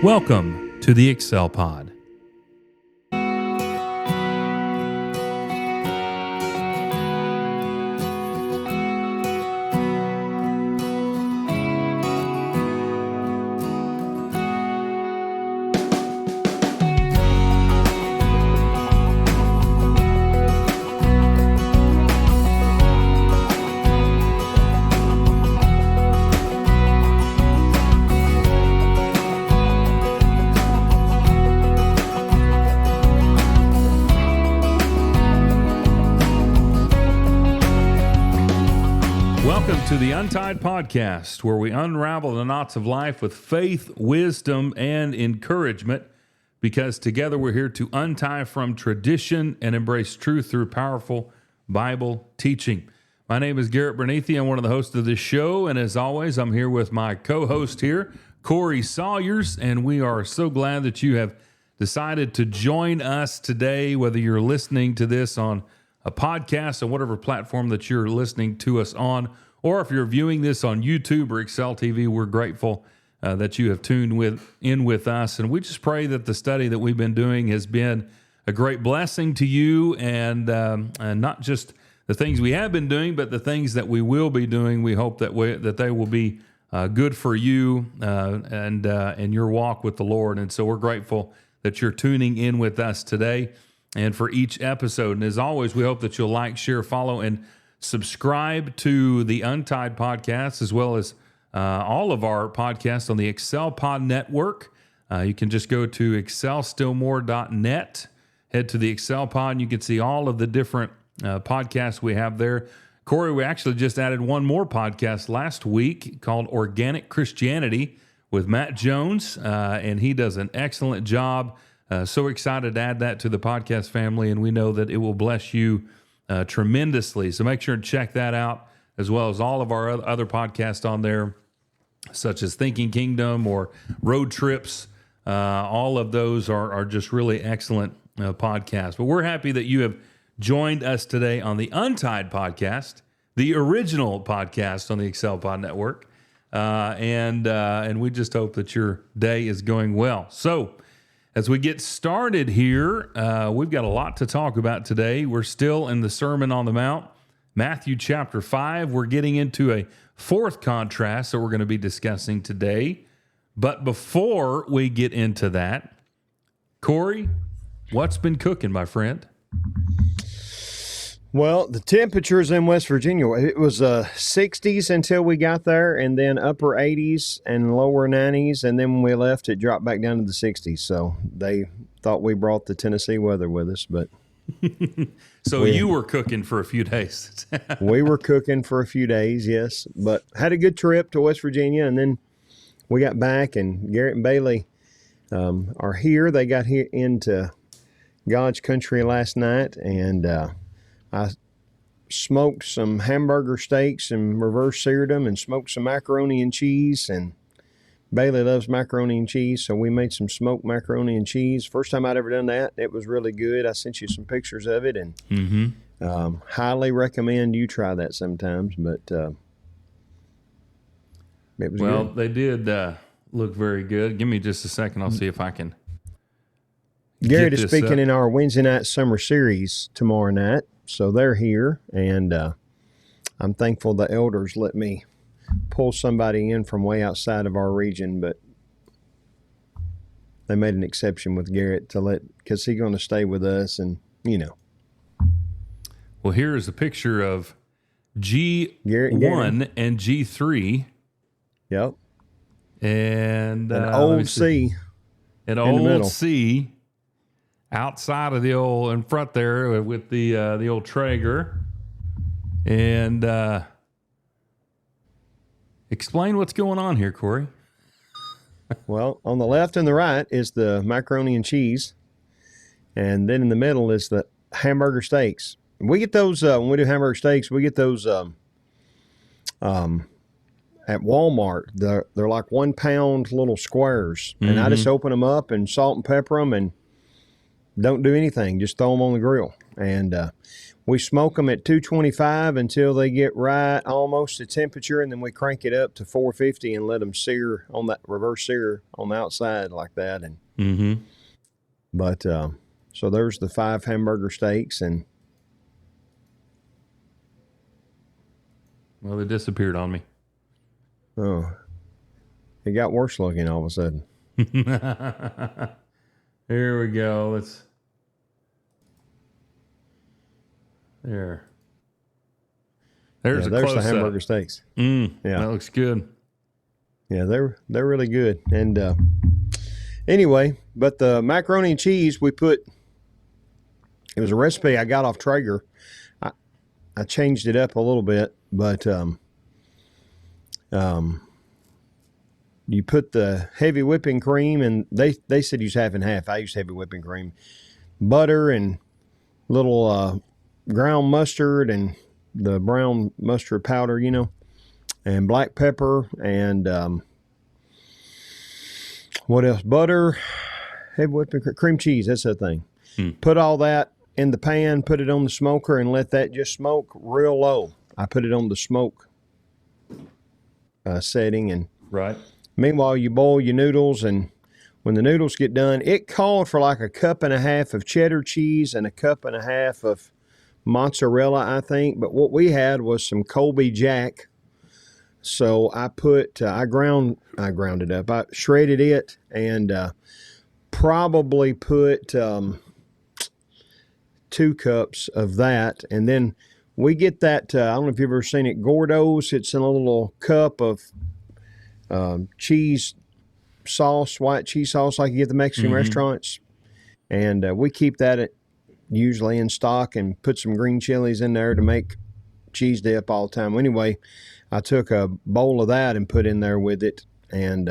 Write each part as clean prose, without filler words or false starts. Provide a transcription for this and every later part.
Welcome to the Excel Pod. Welcome to the Untied Podcast, where we unravel the knots of life with faith, wisdom, and encouragement, because together we're here to untie from tradition and embrace truth through powerful Bible teaching. My name is Garrett Bernithi. I'm one of the hosts of this show, and as always, I'm here with my co-host here, Corey Sawyers, and we are so glad that you have decided to join us today, whether you're listening to this on a podcast on whatever platform that you're listening to us on, or if you're viewing this on YouTube or Excel TV. We're grateful that you have tuned in with us. And we just pray that the study that we've been doing has been a great blessing to you, and not just the things we have been doing, but the things that we will be doing. We hope that they will be good for you and your walk with the Lord. And so we're grateful that you're tuning in with us today and for each episode. And as always, we hope that you'll like, share, follow, and subscribe to the Untied Podcast, as well as all of our podcasts on the Excel Pod Network. You can just go to excelstillmore.net, head to the Excel Pod, and you can see all of the different podcasts we have there. Corey, we actually just added one more podcast last week called Organic Christianity with Matt Jones, and he does an excellent job. So excited to add that to the podcast family, and we know that it will bless you tremendously. So make sure to check that out, as well as all of our other podcasts on there, such as Thinking Kingdom or Road Trips. All of those are just really excellent podcasts. But we're happy that you have joined us today on the Untied Podcast, the original podcast on the Excel Pod Network. And we just hope that your day is going well. So as we get started here, we've got a lot to talk about today. We're still in the Sermon on the Mount, Matthew chapter 5. We're getting into a fourth contrast that we're going to be discussing today. But before we get into that, Corey, what's been cooking, my friend? Well, the temperatures in West Virginia, it was 60s until we got there, and then upper 80s and lower 90s, and then when we left, it dropped back down to the 60s. So they thought we brought the Tennessee weather with us, but you were cooking for a few days. We were cooking for a few days, yes, but had a good trip to West Virginia, and then we got back, and Garrett and Bailey are here. They got here into God's country last night, and I smoked some hamburger steaks and reverse seared them, and smoked some macaroni and cheese. And Bailey loves macaroni and cheese, so we made some smoked macaroni and cheese. First time I'd ever done that. It was really good. I sent you some pictures of it, and highly recommend you try that sometimes. But it was good. They did look very good. Give me just a second. I'll see if I can. Garrett is speaking in our Wednesday night summer series tomorrow night. So they're here, and I'm thankful the elders let me pull somebody in from way outside of our region, but they made an exception with Garrett because he's going to stay with us, and Well, here is a picture of G1 and G3. Yep. And an old C. An old C. Outside of the old in front there with the old Traeger, and explain what's going on here, Corey. Well, on the left and the right is the macaroni and cheese, and then in the middle is the hamburger steaks. We get those when we do hamburger steaks. We get those at Walmart. They're like 1 pound little squares, and I just open them up and salt and pepper them and don't do anything. Just throw them on the grill. And we smoke them at 225 until they get right almost to temperature, and then we crank it up to 450 and let them sear on that reverse sear on the outside like that. And but so there's the 5 hamburger steaks, and well, they disappeared on me. oh, it got worse looking all of a sudden. Here we go. There's yeah, a there's close the hamburger steaks. Yeah, Yeah, that looks good. yeah, they're really good. And anyway, but the macaroni and cheese we put. It was a recipe I got off Traeger. I changed it up a little bit, but you put the heavy whipping cream, and they said use half and half. I used heavy whipping cream, butter, and little ground mustard and the brown mustard powder, and black pepper, and what else? Butter, heavy whipping cream cheese. That's the thing. Put all that in the pan, put it on the smoker, and let that just smoke real low. I put it on the smoke setting, and Right. meanwhile you boil your noodles, and when the noodles get done, it called for like a cup and a half of cheddar cheese and a cup and a half of mozzarella, I think. But what we had was some Colby Jack. So I put, I ground it up. I shredded it and probably put 2 cups of that. And then we get that, I don't know if you've ever seen it, Gordo's. It's in a little cup of cheese sauce, white cheese sauce, like you get at the Mexican restaurants. And we keep that usually in stock and put some green chilies in there to make cheese dip all the time. Anyway, I took a bowl of that and put in there with it, and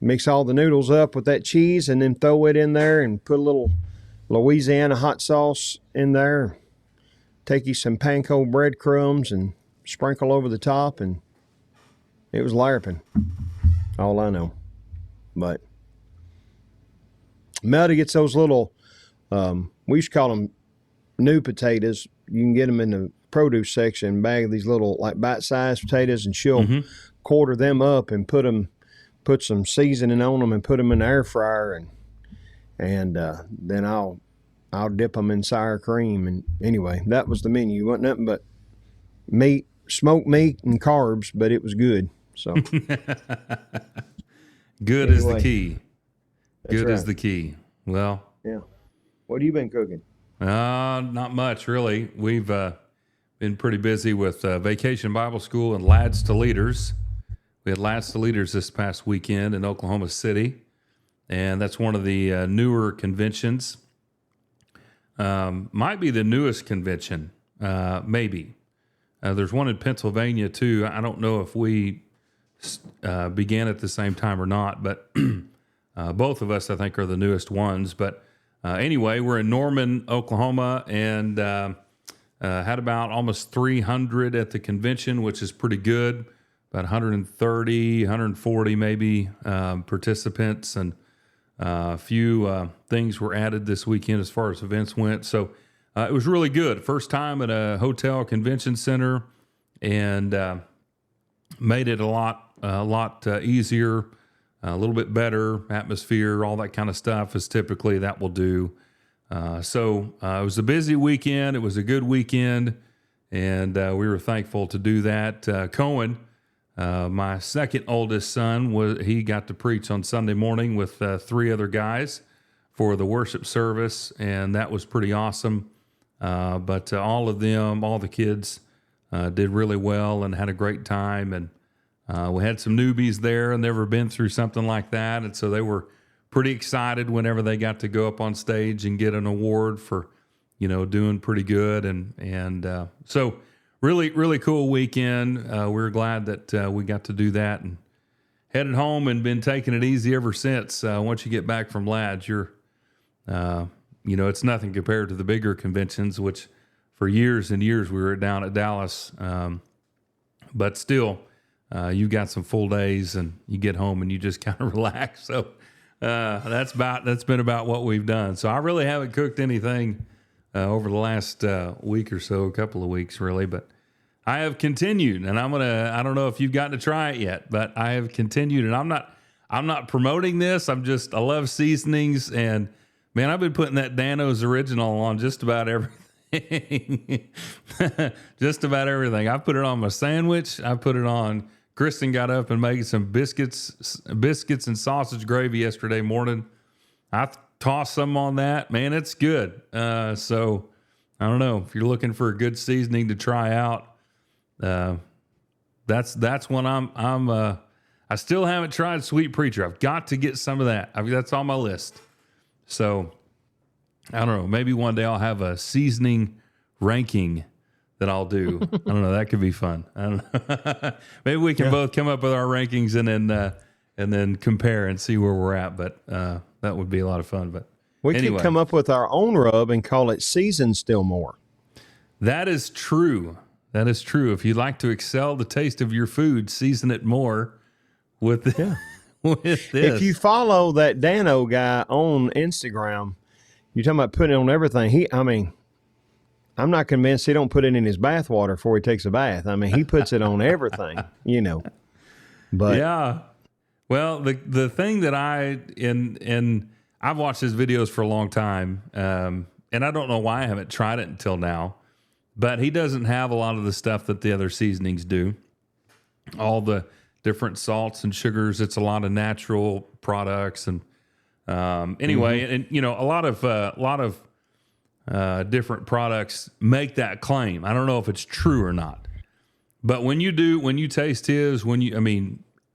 mix all the noodles up with that cheese, and then throw it in there and put a little Louisiana hot sauce in there. Take you some panko breadcrumbs and sprinkle over the top, and it was larping. All I know. But Melody gets those little, we used to call them new potatoes. You can get them in the produce section, bag of these little like bite-sized potatoes, and she'll quarter them up and put some seasoning on them and put them in the air fryer, and then I'll dip them in sour cream. And anyway, that was the menu. It wasn't nothing but meat, smoked meat, and carbs, but it was good. So good is the key. Good right. is the key. Well, yeah. What have you been cooking? Not much, really. We've been pretty busy with Vacation Bible School and Lads to Leaders. We had Lads to Leaders this past weekend in Oklahoma City, and that's one of the newer conventions. Might be the newest convention, maybe. There's one in Pennsylvania, too. I don't know if we began at the same time or not, but both of us, I think, are the newest ones. But anyway, we're in Norman, Oklahoma, and had about almost 300 at the convention, which is pretty good. About 130, 140 maybe participants, and a few things were added this weekend as far as events went. So it was really good. First time at a hotel convention center, and made it a lot easier, a little bit better atmosphere, all that kind of stuff as typically that will do. So it was a busy weekend. It was a good weekend, and we were thankful to do that. Cohen, my second oldest son, he got to preach on Sunday morning with 3 other guys for the worship service, and that was pretty awesome. But all of them, all the kids, did really well and had a great time. And we had some newbies there and never been through something like that, and so they were pretty excited whenever they got to go up on stage and get an award for, doing pretty good. And so really, really cool weekend. We're glad that we got to do that, and headed home and been taking it easy ever since. Once you get back from Lads, you're, it's nothing compared to the bigger conventions, which for years and years we were down at Dallas. But still, you've got some full days, and you get home and you just kind of relax. So that's been about what we've done. So I really haven't cooked anything over the last week or so, a couple of weeks really, but I have continued, and I don't know if you've gotten to try it yet, but I have continued, and I'm not promoting this. I love seasonings, and man, I've been putting that Dano's original on just about everything. Just about everything. I put it on my sandwich. I put it on. Kristen got up and made some biscuits and sausage gravy yesterday morning. I tossed some on that. Man, it's good. So I don't know if you're looking for a good seasoning to try out. That's when I still haven't tried Sweet Preacher. I've got to get some of that. That's on my list. So I don't know. Maybe one day I'll have a seasoning ranking that I'll do. I don't know. That could be fun. I don't know. Maybe we can both come up with our rankings and then compare and see where we're at. But that would be a lot of fun. But we could come up with our own rub and call it Season Still More. That is true. That is true. If you'd like to excel the taste of your food, season it more with with this. If you follow that Dano guy on Instagram, you're talking about putting it on everything. I'm not convinced he don't put it in his bath water before he takes a bath. I mean, he puts it on everything, But yeah. Well, the thing that I've watched his videos for a long time, and I don't know why I haven't tried it until now, but he doesn't have a lot of the stuff that the other seasonings do. All the different salts and sugars. It's a lot of natural products, and anyway, and a lot of different products make that claim. I don't know if it's true or not, but when you taste his,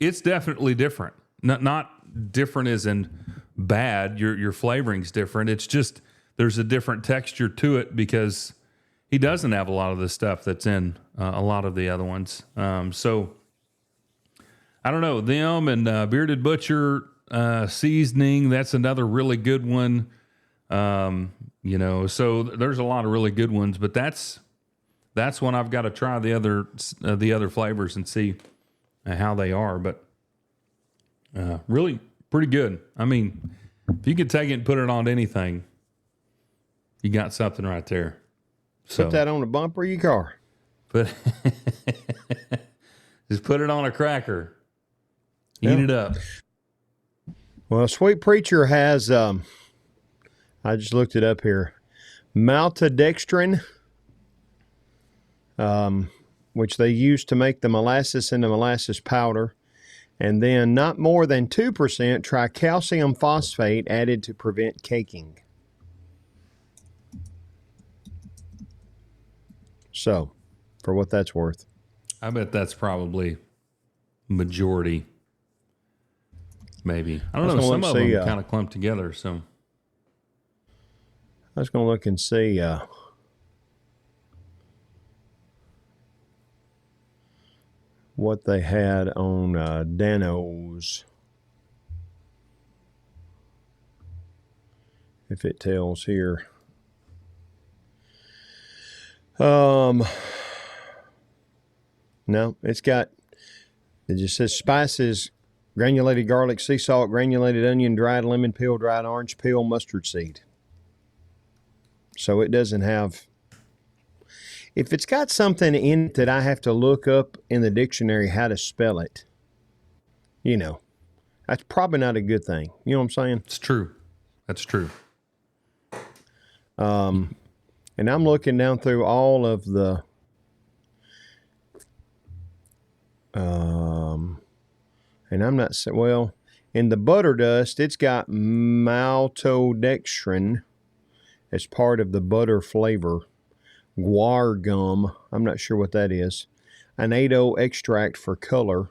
it's definitely different. Not different as in bad. Your flavoring's different. It's just there's a different texture to it because he doesn't have a lot of the stuff that's in a lot of the other ones. So I don't know, them and Bearded Butcher seasoning. That's another really good one. So there's a lot of really good ones, but that's when I've got to try the other flavors and see how they are. But really pretty good. I mean, if you could take it and put it on anything, you got something right there. So put that on the bumper of your car. Just put it on a cracker. Eat it up. Well, Sweet Preacher has, I just looked it up here, maltodextrin, which they use to make the molasses into molasses powder, and then not more than 2% tricalcium phosphate added to prevent caking. So, for what that's worth. I bet that's probably majority. Maybe. I don't know. Some of them kind of clump together. So I was going to look and see what they had on Dano's. If it tells here. No, it just says spices, granulated garlic, sea salt, granulated onion, dried lemon peel, dried orange peel, mustard seed. So it doesn't have, if it's got something in it that I have to look up in the dictionary how to spell it, that's probably not a good thing. You know what I'm saying? It's true. That's true. And I'm looking down through all of the and I'm not saying, well, in the butter dust, it's got maltodextrin as part of the butter flavor. Guar gum, I'm not sure what that is. Annatto extract for color.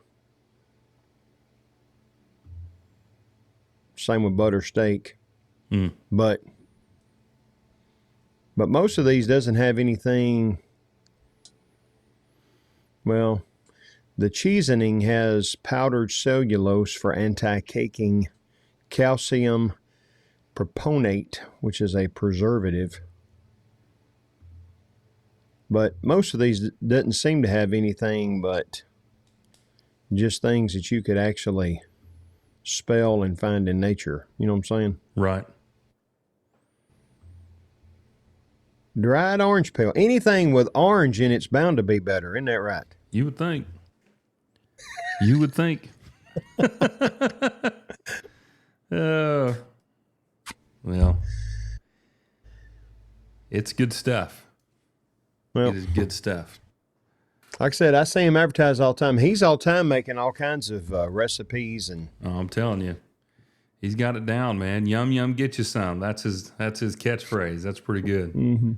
Same with butter steak. But most of these doesn't have anything. Well, the cheesening has powdered cellulose for anti-caking, calcium proponate, which is a preservative. But most of these doesn't seem to have anything but just things that you could actually spell and find in nature. You know what I'm saying? Right. Dried orange peel. Anything with orange in it's bound to be better. Isn't that right? You would think. You would think. Well, it's good stuff. Well, it is good stuff. Like I said, I see him advertise all the time. He's all the time making all kinds of recipes and. Oh, I'm telling you, he's got it down, man. Yum yum, get you some. That's his catchphrase. That's pretty good. Mm-hmm.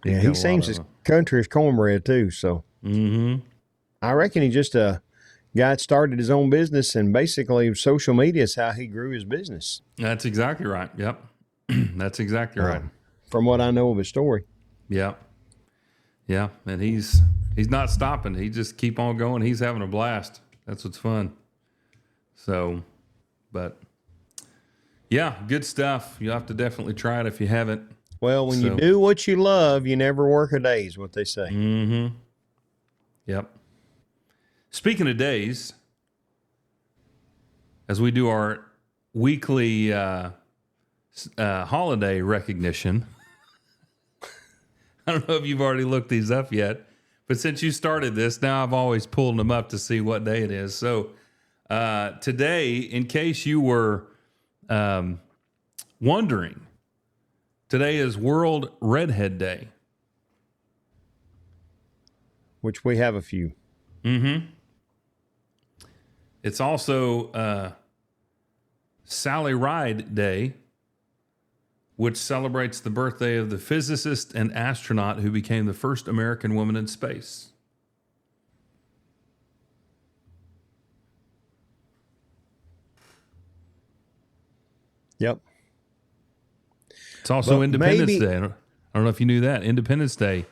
Yeah, he sings his country as cornbread too. So I reckon he just guy that started his own business, and basically social media is how he grew his business. That's exactly right. Yep, that's exactly right. From what I know of his story. Yep. Yeah, and he's not stopping. He just keep on going. He's having a blast. That's what's fun. So, but yeah, good stuff. You'll have to definitely try it if you haven't. Well, when you do what you love, you never work a day is what they say. Mm-hmm. Yep. Speaking of days, as we do our weekly holiday recognition, I don't know if you've already looked these up yet, but since you started this, now I've always pulled them up to see what day it is. So today, in case you were wondering, today is World Redhead Day. Which we have a few. Mm-hmm. It's also Sally Ride Day, which celebrates the birthday of the physicist and astronaut who became the first American woman in space. Yep. It's also Independence Day. I don't know if you knew that. Independence Day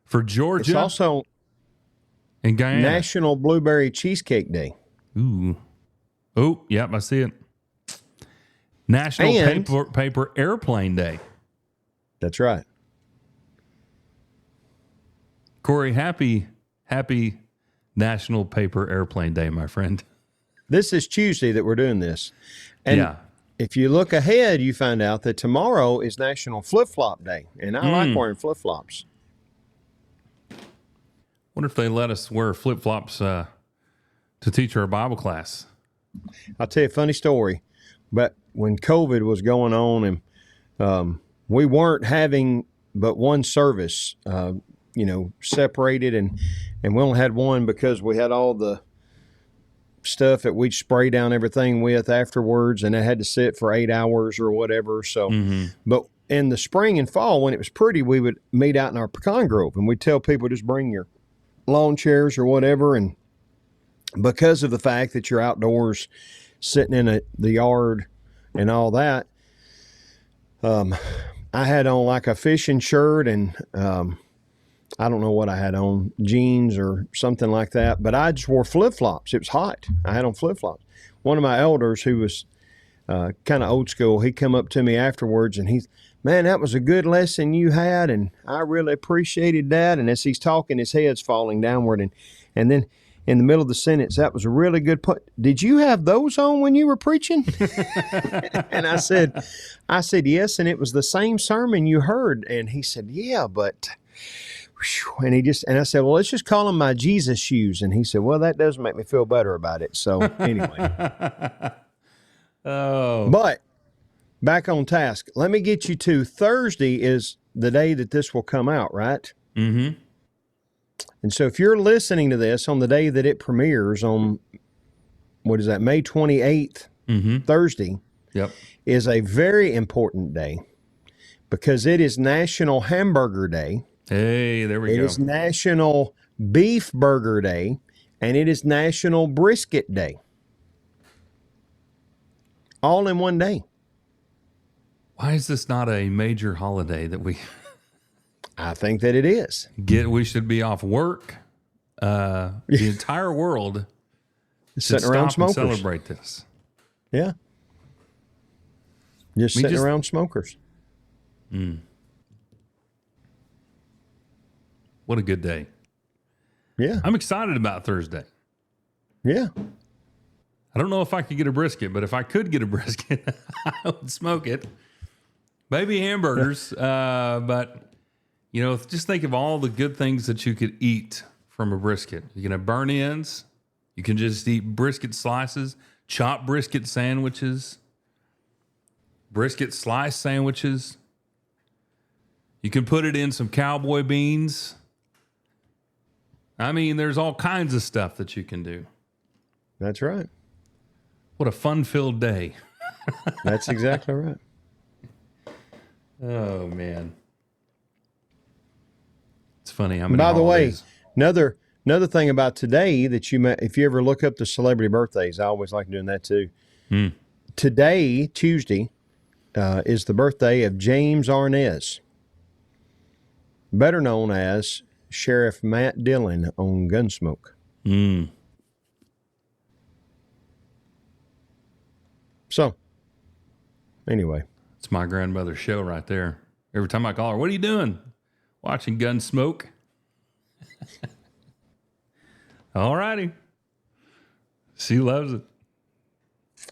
for Georgia. It's also and Guyana. National Blueberry Cheesecake Day. Ooh. Oh, yep, I see it. National Paper Airplane Day. That's right. Corey, happy National Paper Airplane Day, my friend. This is Tuesday that we're doing this. And if you look ahead, you find out that tomorrow is National Flip-Flop Day. And I like wearing flip-flops. Wonder if they let us wear flip-flops to teach our Bible class. I'll tell you a funny story. But when COVID was going on and we weren't having but one service, separated, and we only had one because we had all the stuff that we'd spray down everything with afterwards, and it had to sit for 8 hours or whatever. So, but in the spring and fall, when it was pretty, we would meet out in our pecan grove, and we'd tell people just bring your lawn chairs or whatever. And because of the fact that you're outdoors sitting in the yard and all that, I had on like a fishing shirt and I don't know what I had on, jeans or something like that, but I just wore flip-flops. It was hot. I had on flip-flops. One of my elders, who was kind of old school, he come up to me afterwards and he's, man, that was a good lesson you had, and I really appreciated that. And as he's talking, his head's falling downward, and then in the middle of the sentence, that was a really good point. Did you have those on when you were preaching? And I said, yes, and it was the same sermon you heard. And he said, yeah, but, and I said, well, let's just call them my Jesus shoes. And he said, well, that does make me feel better about it. So anyway. But back on task. Let me get you to Thursday is the day that this will come out, right? Mm-hmm. And so if you're listening to this on the day that it premieres on, what is that, May 28th, Thursday, is a very important day because it is National Hamburger Day. Hey, there we go. It is National Beef Burger Day, and it is National Brisket Day. All in one day. Why is this not a major holiday that we... I think that it is. We should be off work. The entire world should sitting around stop and smokers. celebrate this. Yeah. Just sitting around smokers. What a good day. Yeah. I'm excited about Thursday. Yeah. I don't know if I could get a brisket, but if I could get a brisket, I would smoke it. Maybe hamburgers, but just think of all the good things that you could eat from a brisket. You can have burnt ends. You can just eat brisket slices, chopped brisket sandwiches, brisket slice sandwiches. You can put it in some cowboy beans. I mean, there's all kinds of stuff that you can do. That's right. What a fun-filled day. That's exactly right. Oh, man. It's funny how many By the way, holidays. another thing about today that if you ever look up the celebrity birthdays, I always like doing that too. Today, Tuesday, is the birthday of James Arnez, better known as Sheriff Matt Dillon on Gunsmoke. So, anyway. It's my grandmother's show right there. Every time I call her, what are you doing? Watching Gunsmoke. All righty. She loves it.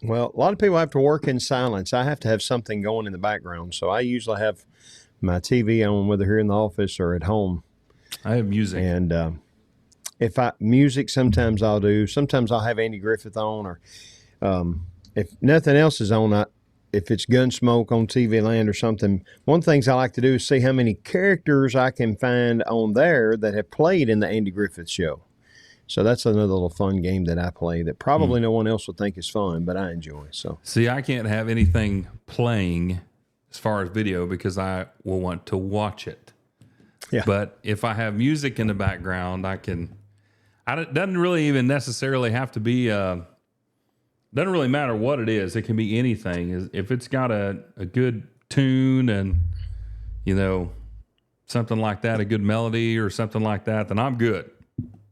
Well, a lot of people have to work in silence. I have to have something going in the background. So I usually have my TV on, whether here in the office or at home. I have music. And music, sometimes I'll do. Sometimes I'll have Andy Griffith on, or if nothing else is on, if it's Gunsmoke on TV Land or something, one of the things I like to do is see how many characters I can find on there that have played in the Andy Griffith Show. So that's another little fun game that I play that probably no one else would think is fun, but I enjoy. So see, I can't have anything playing as far as video because I will want to watch it. Yeah. But if I have music in the background, it doesn't really even necessarily have to be, doesn't really matter what it is. It can be anything. If it's got a good tune and, something like that, a good melody or something like that, then I'm good.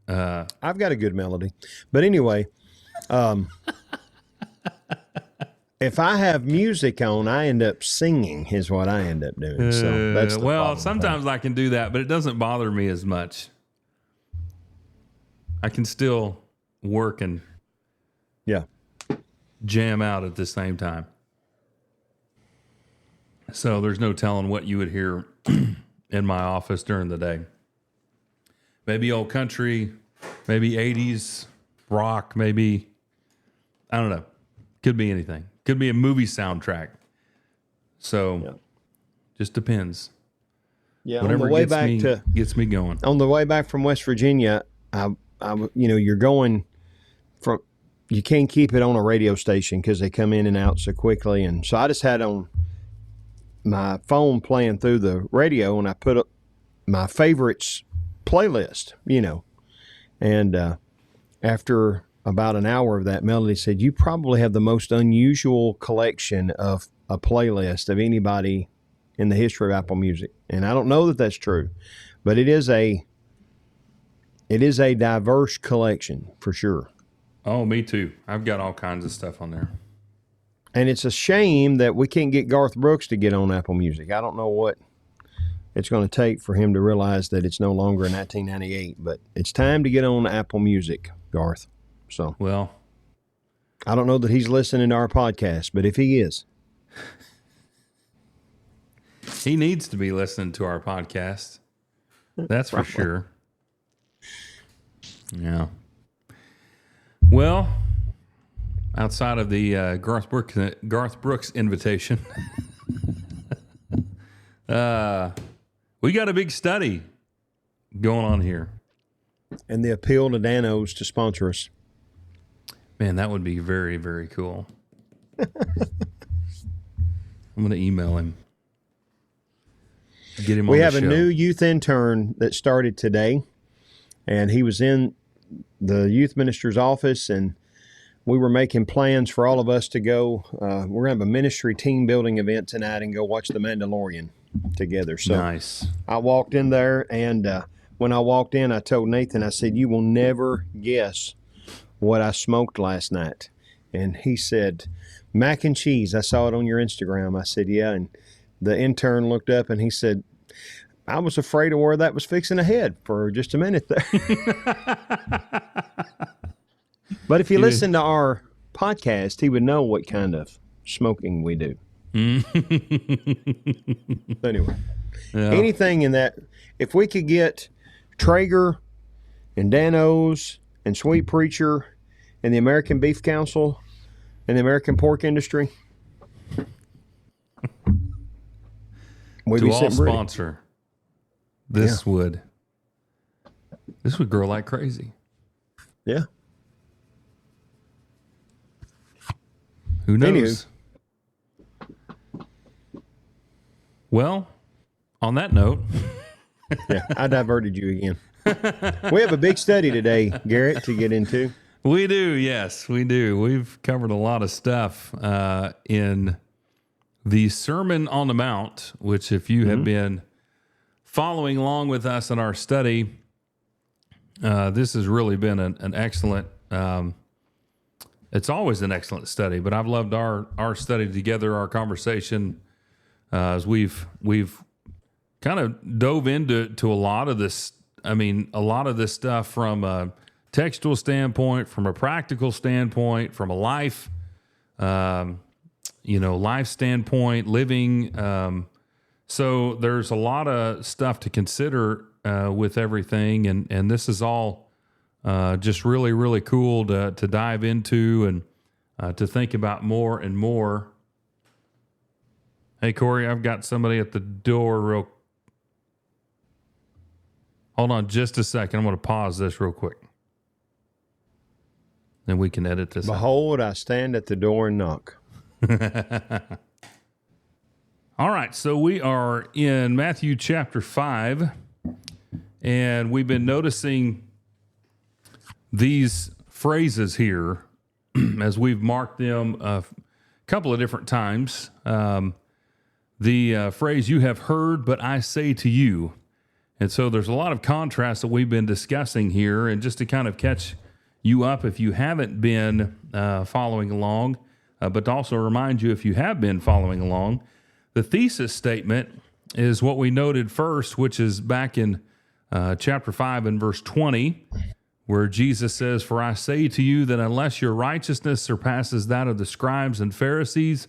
I've got a good melody. But anyway, if I have music on, I end up singing is what I end up doing. So that's the problem. Sometimes I can do that, but it doesn't bother me as much. I can still work and jam out at the same time. So there's no telling what you would hear in my office during the day. Maybe old country, maybe 80s rock, maybe, I don't know. Could be anything. Could be a movie soundtrack. So just depends. Yeah, whatever on the way gets me going. On the way back from West Virginia, you're going from, you can't keep it on a radio station because they come in and out so quickly. And so I just had on my phone playing through the radio, and I put up my favorites playlist, and after about an hour of that, Melody said, you probably have the most unusual collection of a playlist of anybody in the history of Apple Music. And I don't know that that's true, but it is a diverse collection for sure. Oh, me too. I've got all kinds of stuff on there. And it's a shame that we can't get Garth Brooks to get on Apple Music. I don't know what it's going to take for him to realize that it's no longer 1998, but it's time to get on Apple Music, Garth. So, well, I don't know that he's listening to our podcast, but if he is, he needs to be listening to our podcast. That's for sure. Yeah. Well, outside of the Garth Brooks invitation, we got a big study going on here. And the appeal to Danos to sponsor us. Man, that would be very, very cool. I'm going to email him. Get him on the show. We have a new youth intern that started today, and he was in the youth minister's office, and we were making plans for all of us to go. We're going to have a ministry team building event tonight and go watch The Mandalorian together. So nice. I walked in there, and when I walked in, I told Nathan, I said, you will never guess what I smoked last night. And he said, mac and cheese. I saw it on your Instagram. I said, yeah. And the intern looked up and he said, I was afraid of where that was fixing to head for just a minute there. But if you listen to our podcast, he would know what kind of smoking we do. Anyway. Yeah. Anything in that, if we could get Traeger and Dan O's and Sweet Preacher and the American Beef Council and the American pork industry, we'd to be all sitting pretty. sponsor, this would grow like crazy. Yeah. Who knows? Anywho. Well, on that note. Yeah, I diverted you again. We have a big study today, Garrett, to get into. We do, yes, we do. We've covered a lot of stuff in the Sermon on the Mount, which if you have been following along with us in our study, this has really been an excellent, it's always an excellent study, but I've loved our study together, our conversation, as we've kind of dove into a lot of this. I mean, a lot of this stuff from a textual standpoint, from a practical standpoint, from a life standpoint, living. So there's a lot of stuff to consider with everything, and this is all just really, really cool to dive into and to think about more and more. Hey, Corey, I've got somebody at the door. Hold on just a second. I'm going to pause this real quick. Then we can edit this. Behold, I stand at the door and knock. All right, so we are in Matthew chapter 5, and we've been noticing these phrases here as we've marked them a couple of different times. The phrase, "you have heard, but I say to you." And so there's a lot of contrast that we've been discussing here, and just to kind of catch you up if you haven't been following along, but to also remind you if you have been following along, the thesis statement is what we noted first, which is back in chapter 5 and verse 20, where Jesus says, "For I say to you that unless your righteousness surpasses that of the scribes and Pharisees,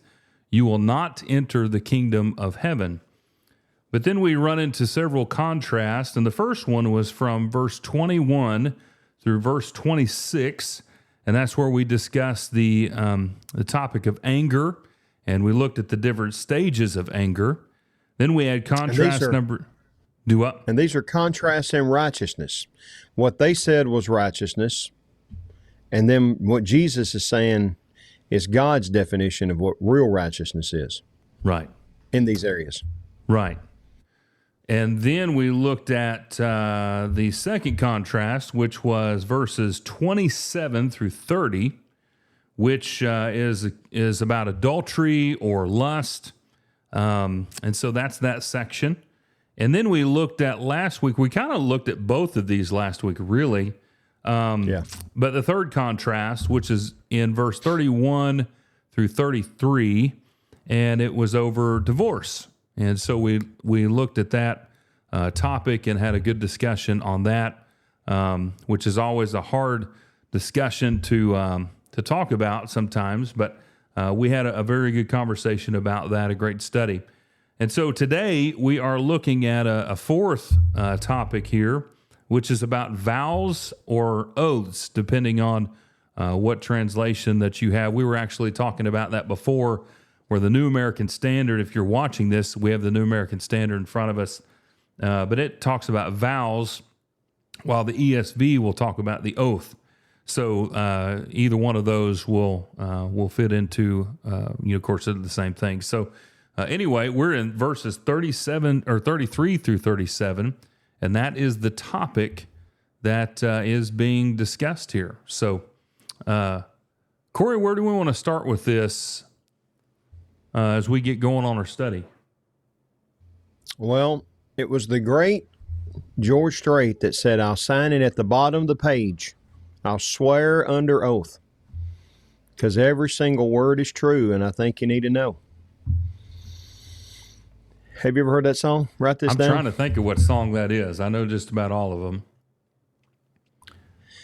you will not enter the kingdom of heaven." But then we run into several contrasts, and the first one was from verse 21 through verse 26, and that's where we discussed the topic of anger, and we looked at the different stages of anger. Then we had contrast number... Do what? And these are contrasts in righteousness. What they said was righteousness, and then what Jesus is saying is God's definition of what real righteousness is. Right. In these areas. Right. And then we looked at the second contrast, which was verses 27 through 30, which is about adultery or lust. And so that's that section. And then we looked at last week, we kind of looked at both of these last week, really. But the third contrast, which is in verse 31 through 33, and it was over divorce. And so we looked at that topic and had a good discussion on that, which is always a hard discussion to talk about sometimes. But we had a very good conversation about that, a great study. And so today we are looking at a fourth topic here, which is about vows or oaths, depending on what translation that you have. We were actually talking about that before, where the New American Standard, if you're watching this, we have the New American Standard in front of us, but it talks about vows, while the ESV will talk about the oath. So either one of those will fit into, of course, the same thing. So anyway, we're in verses 37 or 33 through 37, and that is the topic that is being discussed here. So, Corey, where do we want to start with this as we get going on our study? Well, it was the great George Strait that said, "I'll sign it at the bottom of the page. I'll swear under oath." Because every single word is true, and I think you need to know. Have you ever heard that song? Write this down. I'm trying to think of what song that is. I know just about all of them.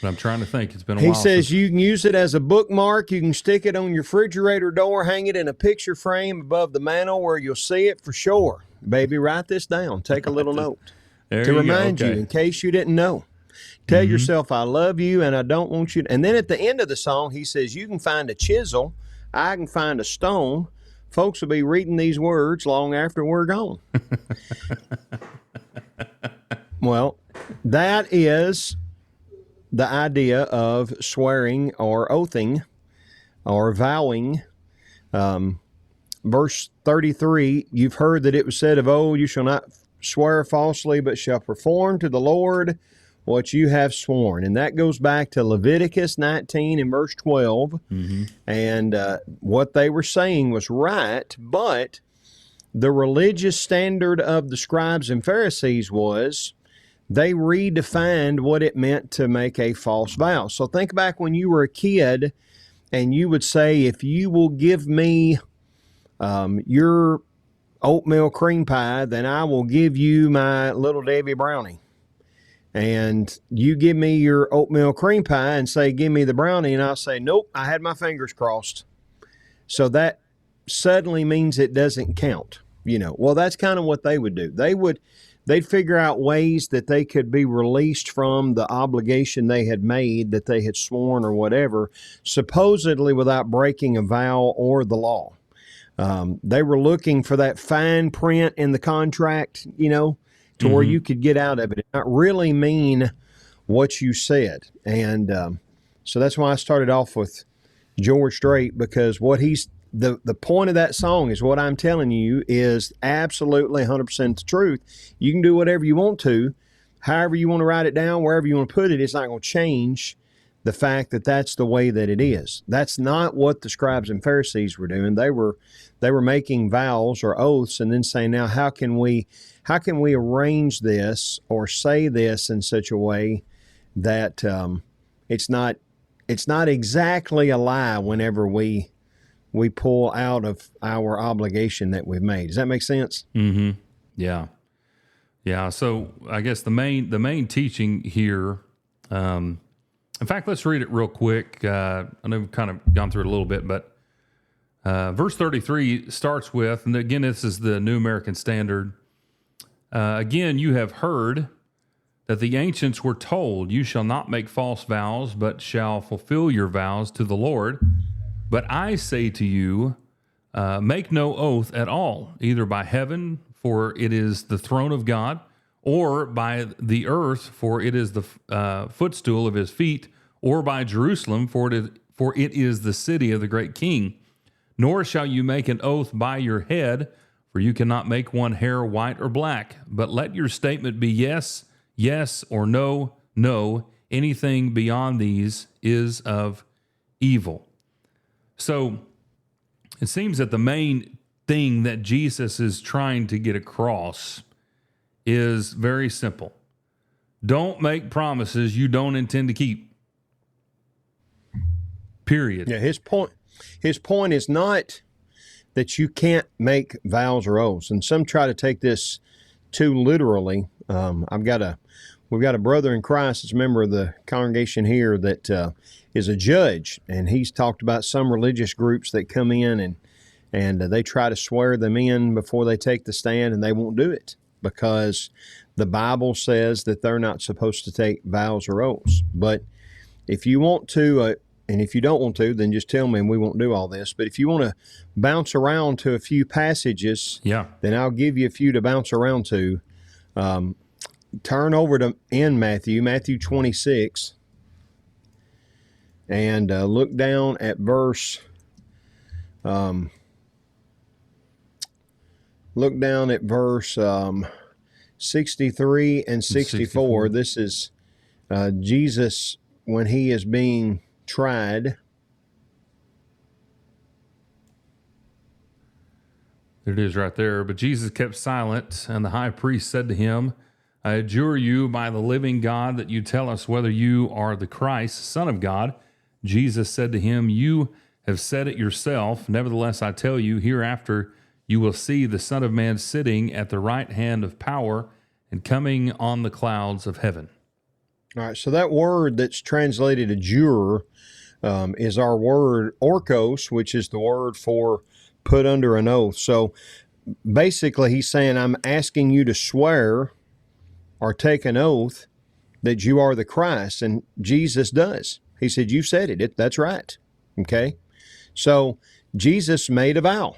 But I'm trying to think. It's been a He while. says you can use it as a bookmark. You can stick it on your refrigerator door, hang it in a picture frame above the mantle where you'll see it for sure. Baby, write this down. Take a little note to remind you in case you didn't know. Tell yourself, I love you and I don't want you to. And then at the end of the song, he says, you can find a chisel. I can find a stone. Folks will be reading these words long after we're gone. Well, that is the idea of swearing or oathing or vowing. Verse 33, you've heard that it was said of old, you shall not swear falsely, but shall perform to the Lord what you have sworn. And that goes back to Leviticus 19 and verse 12. And what they were saying was right, but the religious standard of the scribes and Pharisees was they redefined what it meant to make a false vow. So think back when you were a kid and you would say, if you will give me your oatmeal cream pie, then I will give you my Little Debbie brownie. And you give me your oatmeal cream pie and say, give me the brownie. And I'll say, nope, I had my fingers crossed. So that suddenly means it doesn't count. Well, that's kind of what they would do. They'd figure out ways that they could be released from the obligation they had made, that they had sworn or whatever, supposedly without breaking a vow or the law. They were looking for that fine print in the contract, to where you could get out of it and not really mean what you said. And so that's why I started off with George Strait, because what the point of that song is what I'm telling you is absolutely 100% the truth. You can do whatever you want to, however you want to write it down, wherever you want to put it. It's not going to change the fact that that's the way that it is. That's not what the scribes and Pharisees were doing. They were making vows or oaths and then saying, now how can we arrange this or say this in such a way that it's not exactly a lie whenever we pull out of our obligation that we've made. Does that make sense? Yeah. So I guess the main teaching here, in fact, let's read it real quick. I know we've kind of gone through it a little bit, but verse 33 starts with, and again, this is the New American Standard. Again, you have heard that the ancients were told, you shall not make false vows, but shall fulfill your vows to the Lord. But I say to you, make no oath at all, either by heaven, for it is the throne of God, or by the earth, for it is the footstool of his feet, or by Jerusalem, for it is the city of the great king. Nor shall you make an oath by your head, for you cannot make one hair white or black. But let your statement be yes, yes, or no, no. Anything beyond these is of evil. So it seems that the main thing that Jesus is trying to get across is very simple. Don't make promises you don't intend to keep. Period. Yeah, his point is not that you can't make vows or oaths. And some try to take this too literally. We've got a brother in Christ that's a member of the congregation here that is a judge, and he's talked about some religious groups that come in and they try to swear them in before they take the stand, and they won't do it because the Bible says that they're not supposed to take vows or oaths. But if you want to, and if you don't want to, then just tell me and we won't do all this. But if you want to bounce around to a few passages, then I'll give you a few to bounce around to. Turn over to Matthew 26, and look down at verse 63 and 64. This is Jesus when he is being tried. There it is right there. But Jesus kept silent, and the high priest said to him, I adjure you by the living God that you tell us whether you are the Christ, Son of God. Jesus said to him, you have said it yourself. Nevertheless, I tell you, hereafter you will see the Son of Man sitting at the right hand of power and coming on the clouds of heaven. All right, so that word that's translated adjure is our word orkos, which is the word for put under an oath. So basically, he's saying, I'm asking you to swear or take an oath that you are the Christ, and Jesus does. He said, you said it. That's right. Okay? So Jesus made a vow.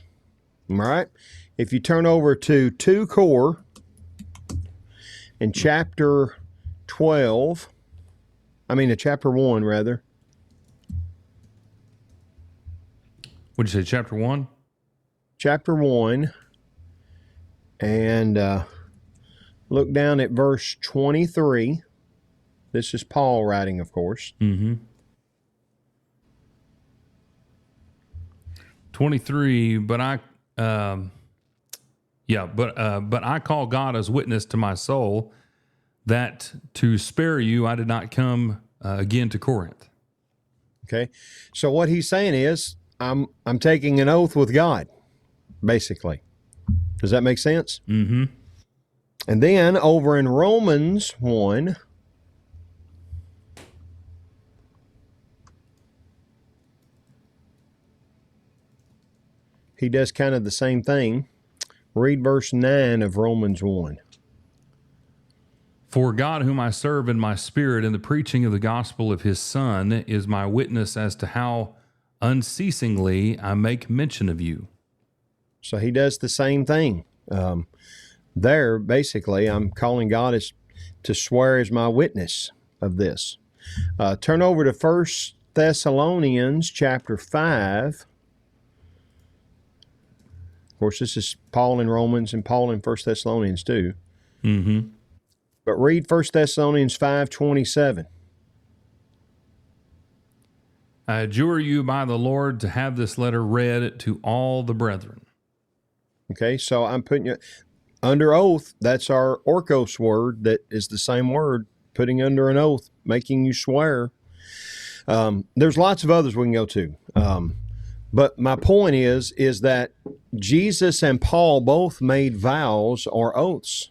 All right? If you turn over to 2 Cor in chapter 1, rather. What'd you say, chapter 1? Chapter 1, and look down at verse 23. This is Paul writing, of course. 23, but I call God as witness to my soul that to spare you I did not come again to Corinth. Okay, so what he's saying is, I'm taking an oath with God, basically. Does that make sense? Mm-hmm. And then over in Romans 1, he does kind of the same thing. Read verse 9 of Romans 1. For God, whom I serve in my spirit in the preaching of the gospel of his Son, is my witness as to how unceasingly I make mention of you. So he does the same thing. There, basically, I'm calling God as to swear as my witness of this. Turn over to 1 Thessalonians chapter 5. Of course, this is Paul in Romans and Paul in 1 Thessalonians too. Mm-hmm. But read 1 Thessalonians 5:27. I adjure you by the Lord to have this letter read to all the brethren. Okay, so I'm putting you under oath. That's our orkos word. That is the same word, putting under an oath, making you swear. There's lots of others we can go to. But my point is that Jesus and Paul both made vows or oaths.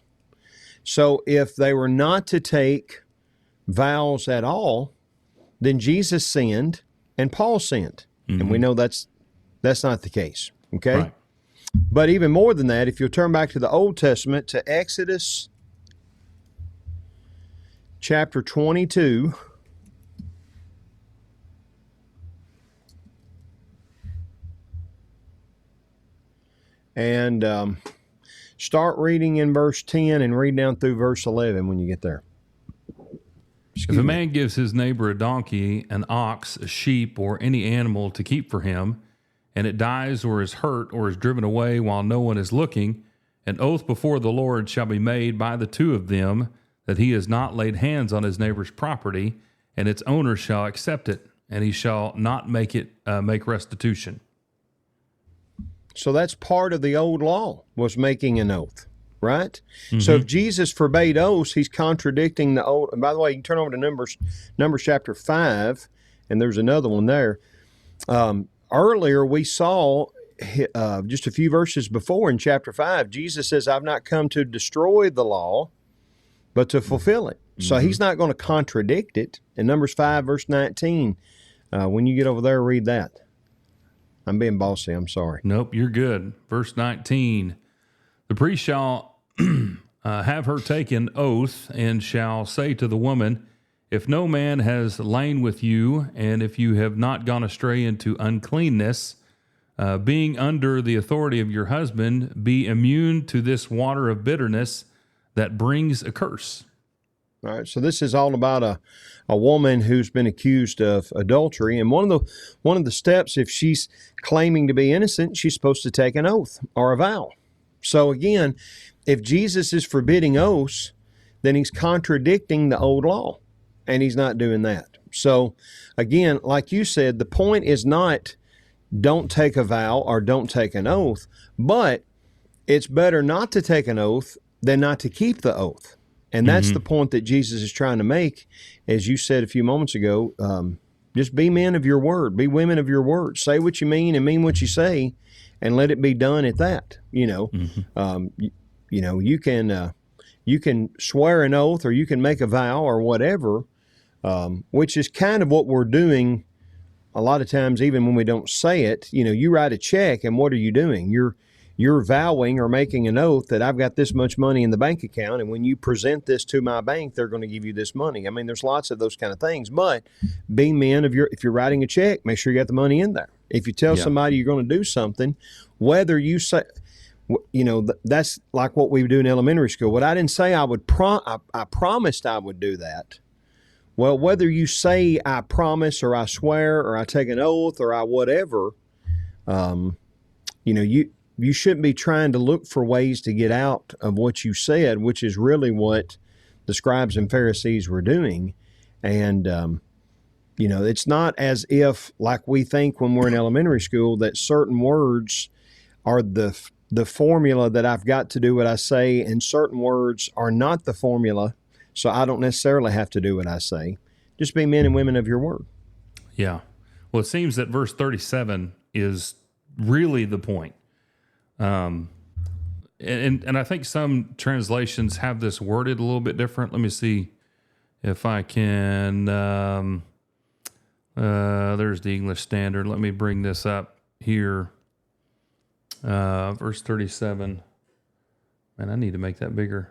So if they were not to take vows at all, then Jesus sinned and Paul sinned. Mm-hmm. And we know that's not the case. Okay? Right. But even more than that, if you'll turn back to the Old Testament, to Exodus chapter 22, and start reading in verse 10 and read down through verse 11 when you get there. If a man gives his neighbor a donkey, an ox, a sheep, or any animal to keep for him, and it dies or is hurt or is driven away while no one is looking, an oath before the Lord shall be made by the two of them that he has not laid hands on his neighbor's property, and its owner shall accept it, and he shall not make restitution. So that's part of the old law, was making an oath, right? Mm-hmm. So if Jesus forbade oaths, he's contradicting the old. And by the way, you can turn over to Numbers chapter 5, and there's another one there. Earlier, we saw just a few verses before in chapter 5, Jesus says, I've not come to destroy the law, but to fulfill it. Mm-hmm. So he's not going to contradict it. In Numbers 5, verse 19, when you get over there, read that. I'm being bossy. I'm sorry. Nope, you're good. Verse 19, the priest shall have her take an oath and shall say to the woman, if no man has lain with you, and if you have not gone astray into uncleanness, being under the authority of your husband, be immune to this water of bitterness that brings a curse. All right, so this is all about a woman who's been accused of adultery, and one of the steps, if she's claiming to be innocent, she's supposed to take an oath or a vow. So again, if Jesus is forbidding oaths, then he's contradicting the old law, and he's not doing that. So again, like you said, the point is not don't take a vow or don't take an oath, but it's better not to take an oath than not to keep the oath. And that's the point that Jesus is trying to make. As you said a few moments ago, just be men of your word, be women of your word. Say what you mean and mean what you say, and let it be done at that. You can swear an oath or you can make a vow or whatever, which is kind of what we're doing a lot of times, even when we don't say it. You write a check, and what are you doing? You're vowing or making an oath that I've got this much money in the bank account, and when you present this to my bank, they're going to give you this money. I mean, there's lots of those kind of things, but be men of if you're writing a check, make sure you got the money in there. If you tell somebody you're going to do something, whether you say, that's like what we do in elementary school. What I didn't say I would, I promised I would do that. Well, whether you say I promise or I swear or I take an oath or I whatever, you shouldn't be trying to look for ways to get out of what you said, which is really what the scribes and Pharisees were doing. And, it's not as if, like we think when we're in elementary school, that certain words are the formula that I've got to do what I say, and certain words are not the formula, so I don't necessarily have to do what I say. Just be men and women of your word. Yeah. Well, it seems that verse 37 is really the point. And I think some translations have this worded a little bit different. Let me see if I can. There's the English Standard. Let me bring this up here. Verse 37. Man, I need to make that bigger.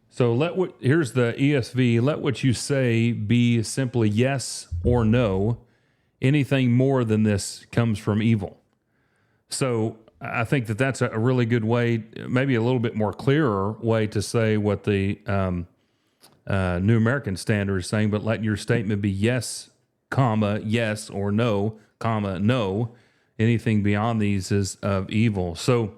So here's the ESV. Let what you say be simply yes or no. Anything more than this comes from evil. So I think that's a really good way, maybe a little bit more clearer way to say what the New American Standard is saying, but let your statement be yes, comma, yes, or no, comma, no. Anything beyond these is of evil. So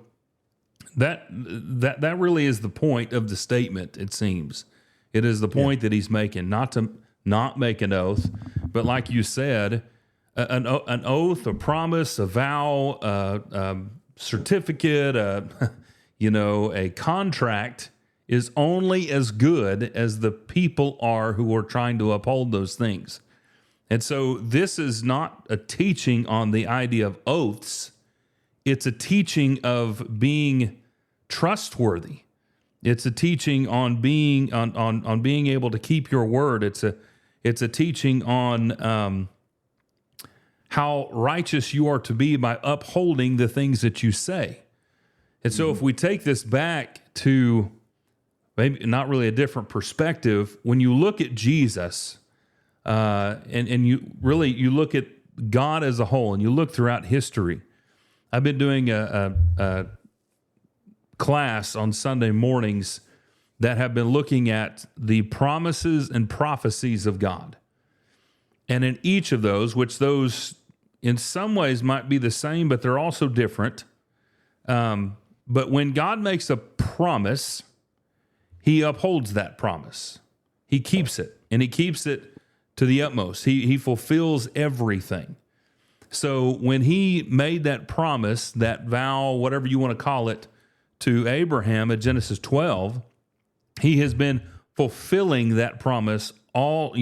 that really is the point of the statement, it seems. It is the point that he's making, not to not make an oath, but like you said, an oath, a promise, a vow, a certificate, a contract is only as good as the people are who are trying to uphold those things. And so this is not a teaching on the idea of oaths. It's a teaching of being trustworthy. It's a teaching on being on being able to keep your word. It's a teaching on how righteous you are to be by upholding the things that you say. And so if we take this back to maybe not really a different perspective, when you look at Jesus, and you look at God as a whole, and you look throughout history. I've been doing a class on Sunday mornings that have been looking at the promises and prophecies of God. And in each of those, which those in some ways might be the same, but they're also different. But when God makes a promise, he upholds that promise. He keeps it, and he keeps it to the utmost. He fulfills everything. So when he made that promise, that vow, whatever you want to call it, to Abraham at Genesis 12, he has been fulfilling that promise all,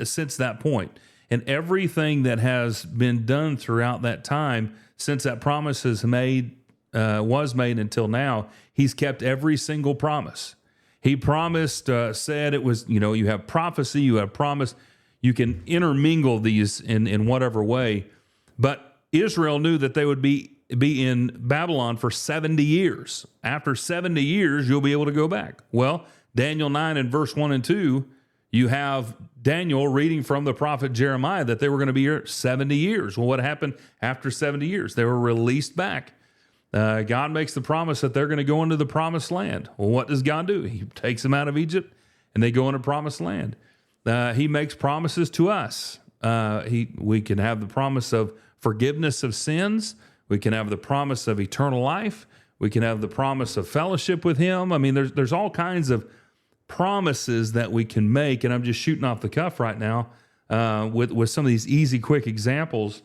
since that point. And everything that has been done throughout that time, since that promise was made until now, he's kept every single promise. He promised, said it was, you have prophecy, you have promise. You can intermingle these in whatever way. But Israel knew that they would be in Babylon for 70 years. After 70 years, you'll be able to go back. Well, Daniel 9 and verse 1 and 2, you have Daniel reading from the prophet Jeremiah that they were going to be here 70 years. Well, what happened after 70 years? They were released back. God makes the promise that they're going to go into the promised land. Well, what does God do? He takes them out of Egypt, and they go into promised land. He makes promises to us. We can have the promise of forgiveness of sins. We can have the promise of eternal life. We can have the promise of fellowship with him. I mean, there's all kinds of promises that we can make, and I'm just shooting off the cuff right now with some of these easy, quick examples.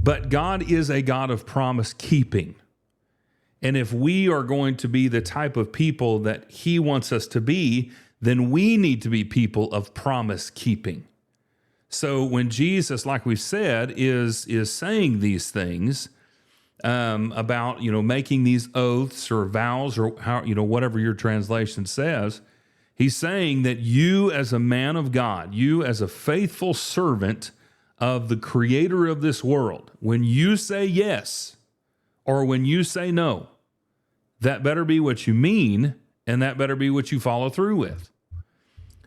But God is a God of promise keeping. And if we are going to be the type of people that he wants us to be, then we need to be people of promise keeping. So when Jesus, like we've said, is saying these things about, making these oaths or vows or how, whatever your translation says, He's saying that you as a man of God, you as a faithful servant of the creator of this world, when you say yes or when you say no, that better be what you mean, and that better be what you follow through with.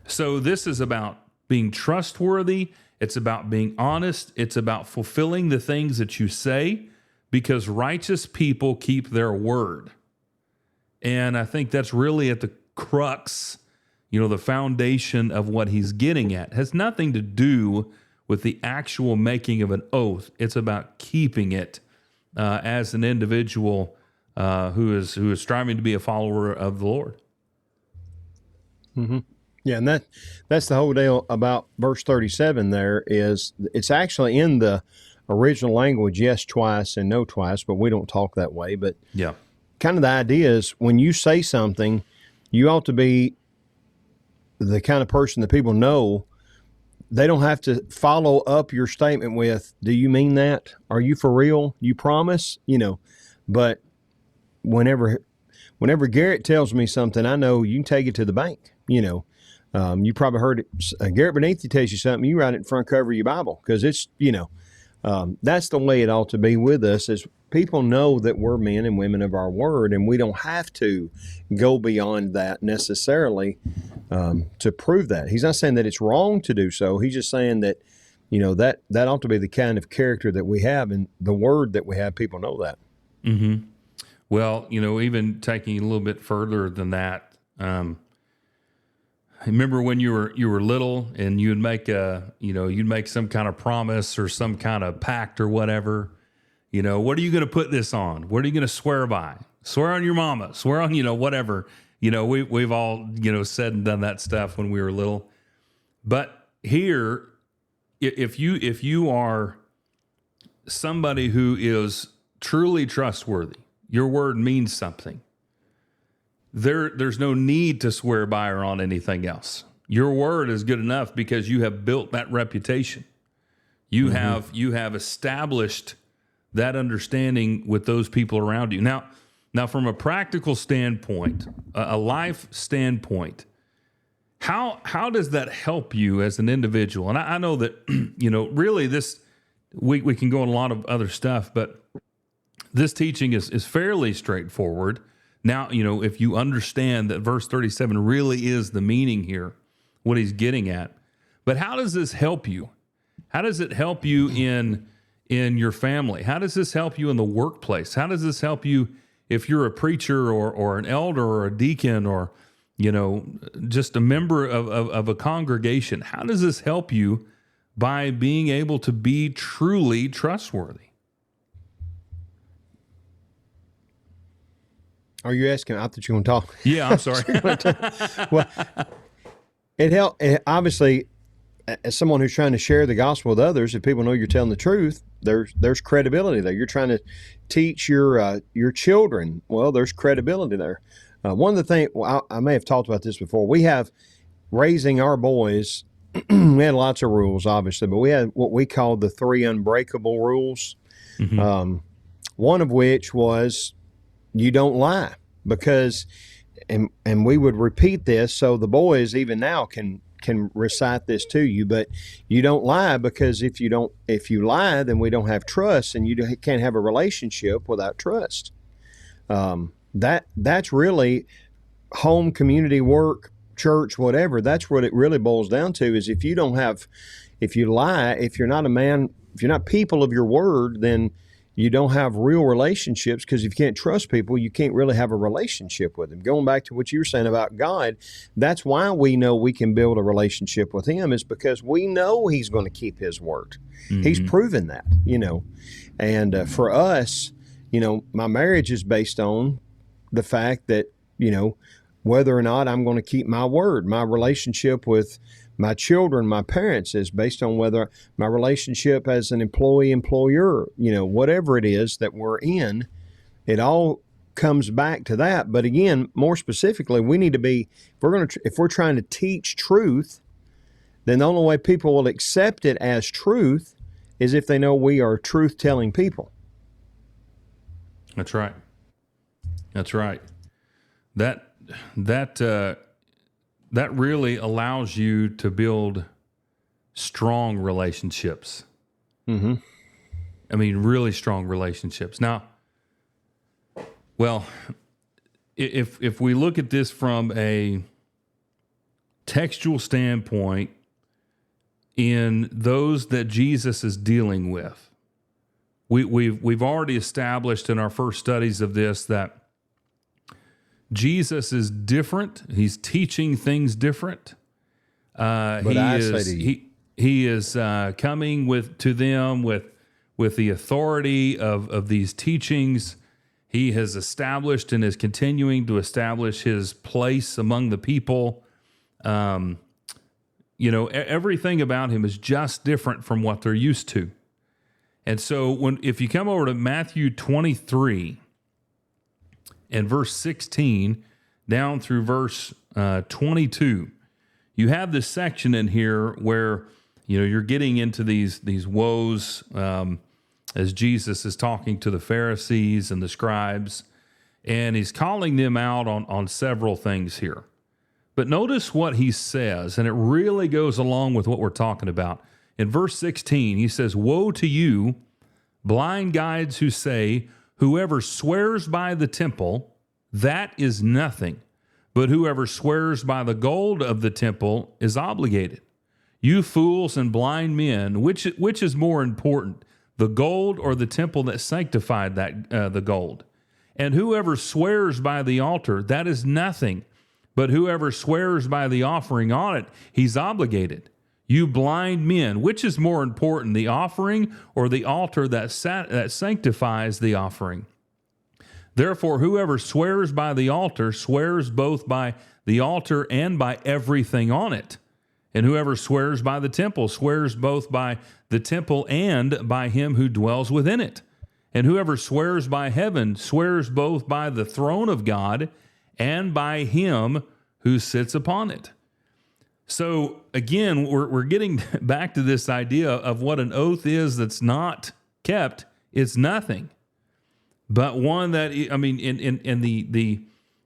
So this is about being trustworthy. It's about being honest. It's about fulfilling the things that you say, because righteous people keep their word. And I think that's really at the crux, the foundation of what he's getting at. It has nothing to do with the actual making of an oath. It's about keeping it as an individual who is striving to be a follower of the Lord. Mm-hmm. Yeah, and that's the whole deal about verse 37 there. It's actually in the original language, yes twice and no twice, but we don't talk that way. But yeah, kind of the idea is when you say something, you ought to be the kind of person that people know. They don't have to follow up your statement with, do you mean that? Are you for real? You promise? But whenever Garrett tells me something, I know you can take it to the bank. You probably heard it. Garrett Beneath tells you something, you write it in front cover of your Bible, because it's, that's the way it ought to be with us, is people know that we're men and women of our word, and we don't have to go beyond that necessarily to prove that. He's not saying that it's wrong to do so. He's just saying that, that ought to be the kind of character that we have, and the word that we have, people know that. Mm-hmm. Well, even taking it a little bit further than that, remember when you were little and you'd make you'd make some kind of promise or some kind of pact or whatever. What are you going to put this on? What are you going to swear by? Swear on your mama. Swear on whatever. We've all said and done that stuff when we were little. But here, if you are somebody who is truly trustworthy, your word means something. There's no need to swear by or on anything else. Your word is good enough because you have built that reputation. You have established that understanding with those people around you. Now from a practical standpoint, a life standpoint, how does that help you as an individual? And I know that really this we can go on a lot of other stuff, but this teaching is fairly straightforward. Now, if you understand that verse 37 really is the meaning here, what he's getting at. But how does this help you? How does it help you in your family? How does this help you in the workplace? How does this help you if you're a preacher or an elder or a deacon or, just a member of a congregation? How does this help you by being able to be truly trustworthy? Are you asking? I thought you were going to talk. Yeah, I'm sorry. Well, it helped. Obviously, as someone who's trying to share the gospel with others, if people know you're telling the truth, there's credibility there. You're trying to teach your children. Well, there's credibility there. One of the things, I may have talked about this before. We have raising our boys. We had lots of rules, obviously, but we had what we called the 3 unbreakable rules. Mm-hmm. One of which was, you don't lie, because, and we would repeat this so the boys even now can recite this to you, but you don't lie, because if you lie, then we don't have trust, and you can't have a relationship without trust. That's really home, community, work, church, whatever. That's what it really boils down to, is if you lie, if you're not a man, if you're not people of your word, then you don't have real relationships, because if you can't trust people, you can't really have a relationship with them. Going back to what you were saying about God, that's why we know we can build a relationship with him, is because we know he's going to keep his word. Mm-hmm. He's proven that, And for us, my marriage is based on the fact that, whether or not I'm going to keep my word. My relationship with my children, my parents, is based on whether my relationship as an employee-employer, whatever it is that we're in, it all comes back to that. But again, more specifically, we need to be, if we're trying to teach truth, then the only way people will accept it as truth is if they know we are truth-telling people. That's right. That's right. That that really allows you to build strong relationships. Mm-hmm. I mean, really strong relationships. Now, well, if we look at this from a textual standpoint, in those that Jesus is dealing with, we've already established in our first studies of this that Jesus is different. He's teaching things different. He is coming to them with the authority of these teachings. He has established and is continuing to establish his place among the people. Everything about him is just different from what they're used to. And so if you come over to Matthew 23 and verse 16 down through verse 22, you have this section in here where you're getting into these woes as Jesus is talking to the Pharisees and the scribes, and he's calling them out on several things here. But notice what he says, and it really goes along with what we're talking about. In verse 16, he says, "Woe to you, blind guides who say, 'Whoever swears by the temple, that is nothing. But whoever swears by the gold of the temple is obligated. You fools and blind men, which is more important, the gold or the temple that sanctified the gold? And whoever swears by the altar, that is nothing. But whoever swears by the offering on it, he's obligated. You blind men, which is more important, the offering or the altar that sanctifies the offering? Therefore, whoever swears by the altar swears both by the altar and by everything on it. And whoever swears by the temple swears both by the temple and by him who dwells within it. And whoever swears by heaven swears both by the throne of God and by him who sits upon it." So again, we're getting back to this idea of what an oath is that's not kept. It's nothing. But one that, I mean, in the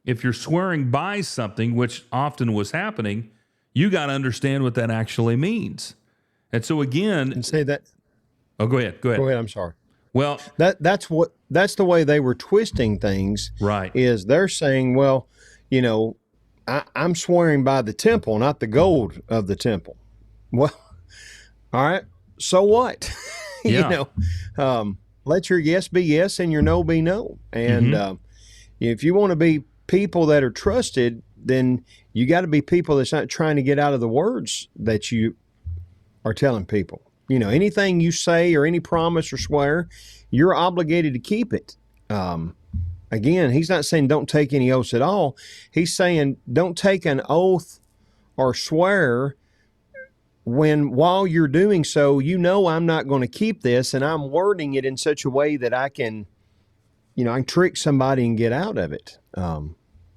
if you're swearing by something, which often was happening, you got to understand what that actually means. And so again, And say that. oh, go ahead. Go ahead. I'm sorry. Well, That's the way they were twisting things. right. Is they're saying, well, I'm swearing by the temple, not the gold of the temple. Well, all right. So what? Yeah. Let your yes be yes and your no be no. And if you want to be people that are trusted, then you got to be people that's not trying to get out of the words that you are telling people. Anything you say or any promise or swear, you're obligated to keep it. Again, he's not saying don't take any oaths at all. He's saying don't take an oath or swear when while you're doing so, I'm not going to keep this, and I'm wording it in such a way that I can trick somebody and get out of it.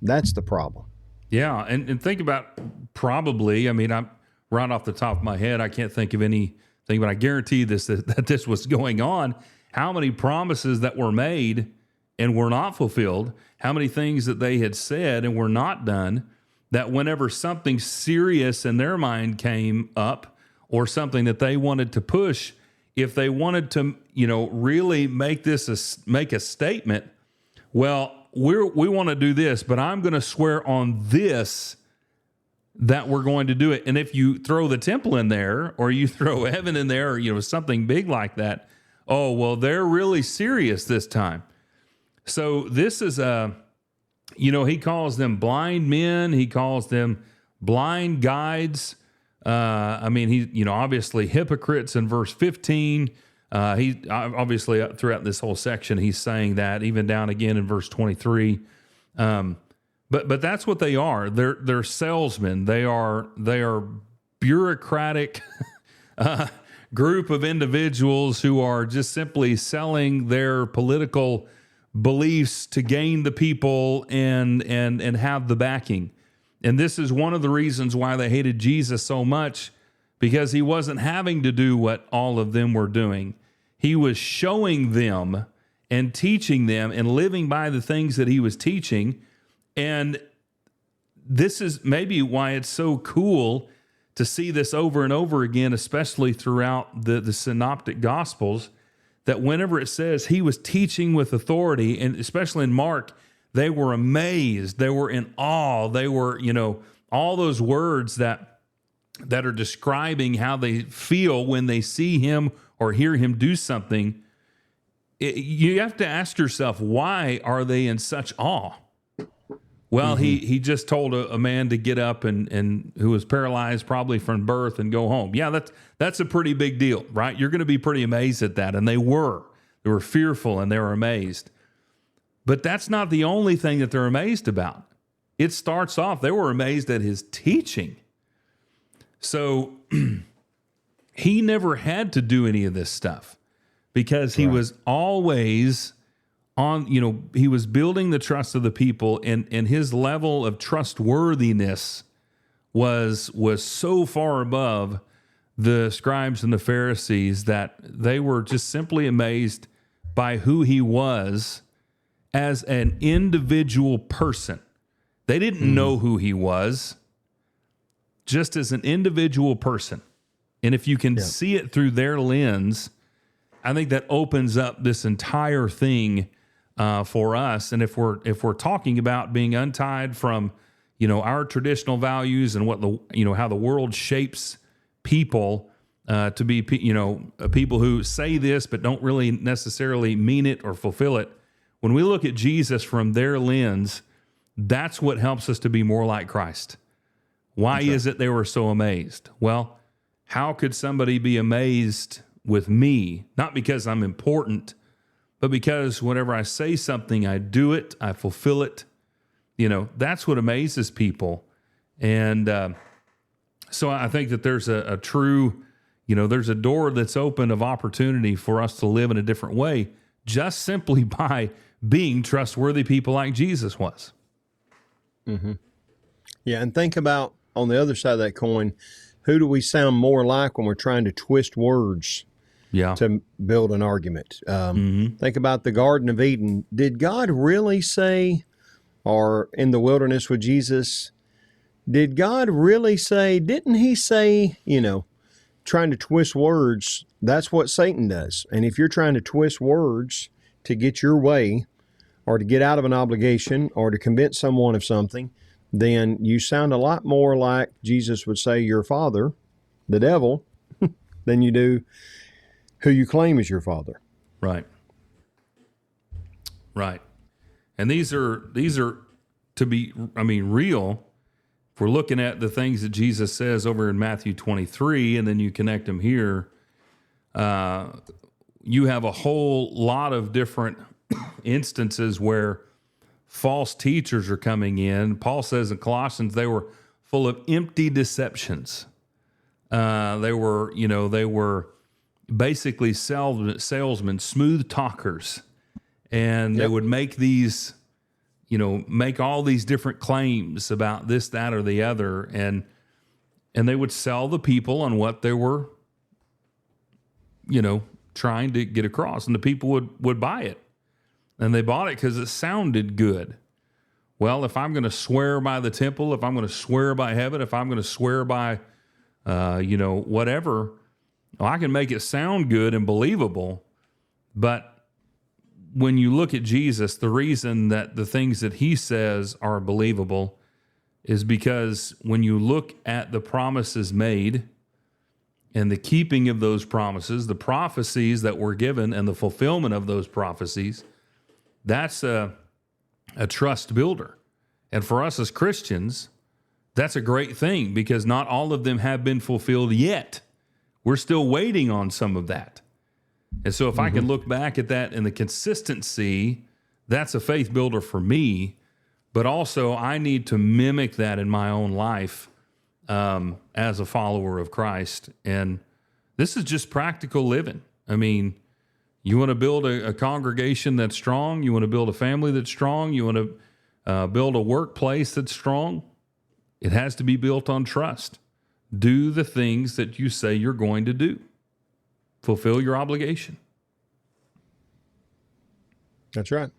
That's the problem. Yeah, and think about probably, I'm right off the top of my head, I can't think of anything, but I guarantee that this was going on. How many promises that were made and were not fulfilled, how many things that they had said and were not done, that whenever something serious in their mind came up or something that they wanted to push, if they wanted to, really make a statement, well, we want to do this, but I'm going to swear on this that we're going to do it. And if you throw the temple in there or you throw heaven in there or, something big like that, oh, well, they're really serious this time. So this is he calls them blind men. He calls them blind guides. He, obviously hypocrites in verse 15. He obviously throughout this whole section, he's saying that even down again in verse 23. But that's what they are. They're salesmen. They are bureaucratic group of individuals who are just simply selling their political beliefs to gain the people and have the backing. And this is one of the reasons why they hated Jesus so much, because he wasn't having to do what all of them were doing. He was showing them and teaching them and living by the things that he was teaching. And this is maybe why it's so cool to see this over and over again, especially throughout the synoptic gospels, that whenever it says he was teaching with authority, and especially in Mark, they were amazed, they were in awe, they were, all those words that are describing how they feel when they see him or hear him do something. You have to ask yourself, why are they in such awe? Well, he just told a man to get up and who was paralyzed probably from birth and go home. Yeah, that's a pretty big deal, right? You're going to be pretty amazed at that. And they were fearful and they were amazed. But that's not the only thing that they're amazed about. It starts off, they were amazed at his teaching. So he never had to do any of this stuff because he was always on, he was building the trust of the people, and his level of trustworthiness was so far above the scribes and the Pharisees that they were just simply amazed by who he was as an individual person. They didn't know who he was, just as an individual person. And if you can see it through their lens, I think that opens up this entire thing for us. And if we're talking about being untied from, our traditional values and what how the world shapes people to be, people who say this but don't really necessarily mean it or fulfill it. When we look at Jesus from their lens, that's what helps us to be more like Christ. Why is it they were so amazed? Well, how could somebody be amazed with me? Not because I'm important, but because whenever I say something, I do it, I fulfill it. That's what amazes people. And so I think that there's a true, there's a door that's open of opportunity for us to live in a different way, just simply by being trustworthy people like Jesus was. Mm-hmm. Yeah, and think about on the other side of that coin, who do we sound more like when we're trying to twist words to build an argument? Think about the Garden of Eden. Did God really say, or in the wilderness with Jesus, did God really say, didn't he say, trying to twist words? That's what Satan does. And if you're trying to twist words to get your way or to get out of an obligation or to convince someone of something, then you sound a lot more like Jesus would say your father, the devil, than you do who you claim is your father. Right. Right. And these are to be, real. If we're looking at the things that Jesus says over in Matthew 23, and then you connect them here, you have a whole lot of different instances where false teachers are coming in. Paul says in Colossians, they were full of empty deceptions. They were basically salesmen, smooth talkers. And they would make these, make all these different claims about this, that, or the other. And they would sell the people on what they were, trying to get across. And the people would buy it. And they bought it because it sounded good. Well, if I'm going to swear by the temple, if I'm going to swear by heaven, if I'm going to swear by, whatever, well, I can make it sound good and believable. But when you look at Jesus, the reason that the things that he says are believable is because when you look at the promises made and the keeping of those promises, the prophecies that were given and the fulfillment of those prophecies, that's a trust builder. And for us as Christians, that's a great thing because not all of them have been fulfilled yet. We're still waiting on some of that. And so if I can look back at that and the consistency, that's a faith builder for me. But also I need to mimic that in my own life as a follower of Christ. And this is just practical living. You want to build a congregation that's strong. You want to build a family that's strong. You want to build a workplace that's strong. It has to be built on trust. Do the things that you say you're going to do. Fulfill your obligation. That's right.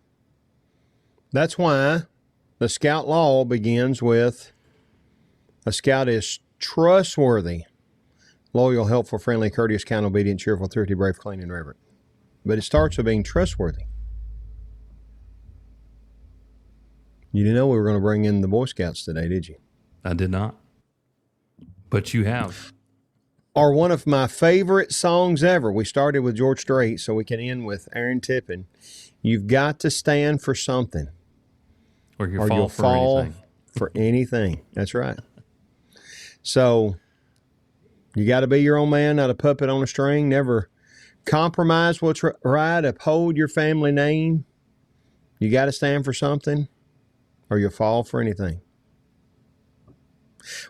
That's why the Scout Law begins with A scout is trustworthy, loyal, helpful, friendly, courteous, kind, obedient, cheerful, thrifty, brave, clean, and reverent. But it starts with being trustworthy. You didn't know we were going to bring in the Boy Scouts today, did you? I did not. But you have. Are one of my favorite songs ever. We started with George Strait, so we can end with Aaron Tippin. You've got to stand for something. Or you'll fall for anything. That's right. So you got to be your own man, not a puppet on a string. Never compromise what's right. Uphold your family name. You got to stand for something, or you'll fall for anything.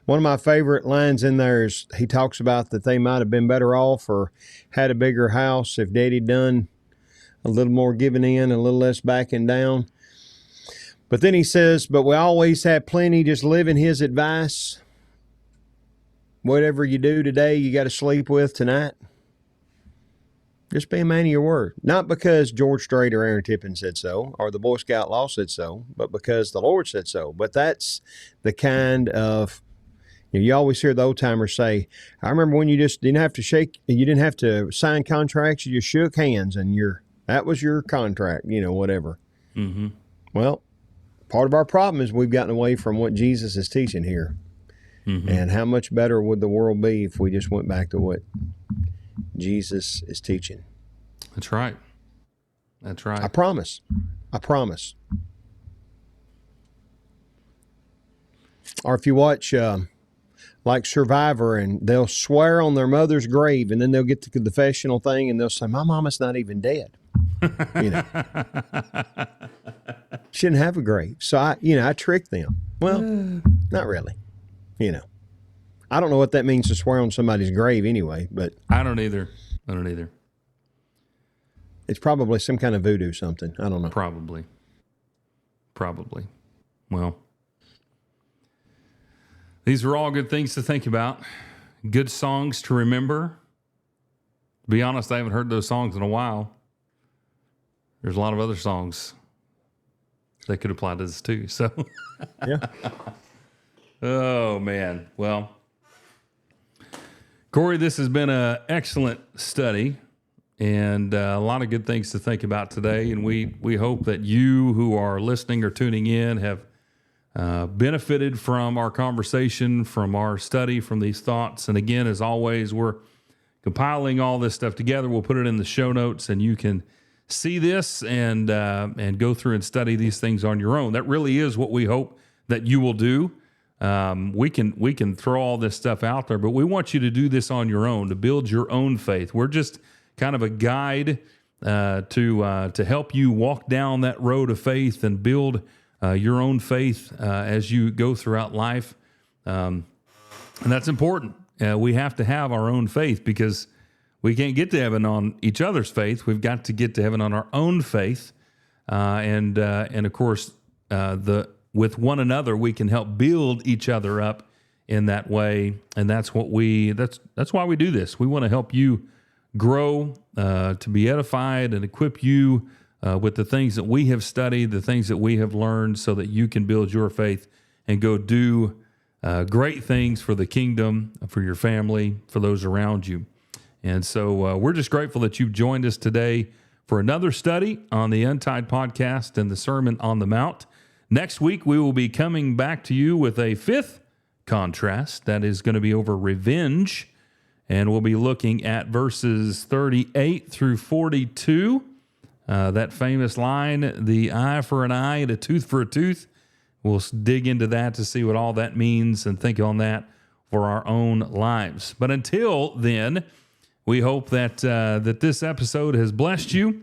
One of my favorite lines in there is he talks about that they might have been better off or had a bigger house if Daddy done a little more giving in, a little less backing down. But then he says, but we always have plenty, just living his advice. Whatever you do today, you got to sleep with tonight. Just be a man of your word. Not because George Strait or Aaron Tippin said so, or the Boy Scout law said so, but because the Lord said so. But that's the kind of, you always hear the old timers say, I remember when you just didn't have to sign contracts, you just shook hands and that was your contract, whatever. Mm-hmm. Well, part of our problem is we've gotten away from what Jesus is teaching here. Mm-hmm. And how much better would the world be if we just went back to what Jesus is teaching? That's right. That's right. I promise. Or if you watch like Survivor, and they'll swear on their mother's grave, and then they'll get to the confessional thing, and they'll say, my mama's not even dead. She didn't have a grave. So I tricked them. Well, not really. I don't know what that means to swear on somebody's grave anyway, but I don't either. It's probably some kind of voodoo something. I don't know. Probably. Well, these are all good things to think about. Good songs to remember. To be honest, I haven't heard those songs in a while. There's a lot of other songs that could apply to this too. So, yeah. Oh, man. Well, Corey, this has been an excellent study and a lot of good things to think about today. And we hope that you who are listening or tuning in have benefited from our conversation, from our study, from these thoughts. And again, as always, we're compiling all this stuff together. We'll put it in the show notes, and you can see this and go through and study these things on your own. That really is what we hope that you will do. We can throw all this stuff out there, but we want you to do this on your own, to build your own faith. We're just kind of a guide to help you walk down that road of faith and build your own faith as you go throughout life. And that's important. We have to have our own faith because we can't get to heaven on each other's faith. We've got to get to heaven on our own faith. And of course, with one another, we can help build each other up in that way. And that's why we do this. We want to help you grow, to be edified and equip you with the things that we have studied, the things that we have learned, so that you can build your faith and go do great things for the kingdom, for your family, for those around you. And so we're just grateful that you've joined us today for another study on the Untied podcast and the Sermon on the Mount. Next week, we will be coming back to you with a fifth contrast that is going to be over revenge. And we'll be looking at verses 38 through 42. That famous line, the eye for an eye and a tooth for a tooth. We'll dig into that to see what all that means and think on that for our own lives. But until then, we hope that this episode has blessed you.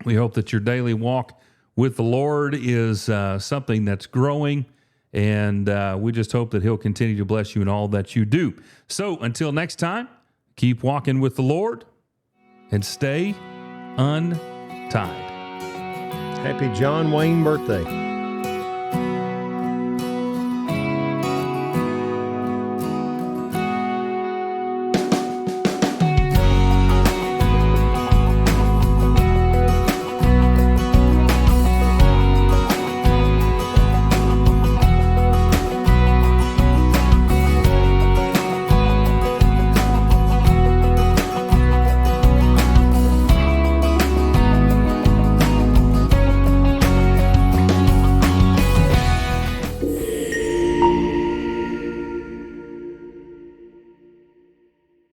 We hope that your daily walk with the Lord is something that's growing, and we just hope that He'll continue to bless you in all that you do. So until next time, keep walking with the Lord and stay untied. Happy John Wayne birthday.